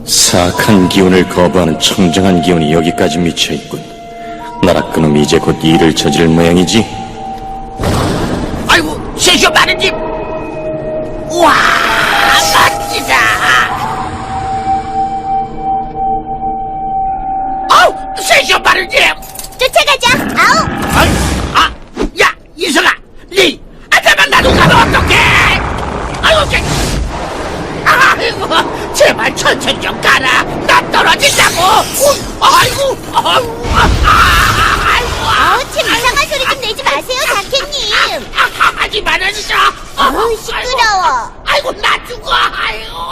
사악한 기운을 거부하는 청정한 기운이 여기까지 미쳐있군. 나라 그놈이 이제 곧 일을 저지를 모양이지. 아이고, 세쇼 마르님! 우와, 멋지다! 아우, 세쇼 마르님! 쫓아가자. 아우. 야, 이성아! 니! 잠깐만 나도 가면 어떡해! 아이고, 제발 천천히 좀 가라! 나 떨어진다고! 아이고! 참 이상한 소리 좀 내지 마세요, 다케님. 하지 말아주자! 어우, 시끄러워. 아이고, 나 죽어! 아이고!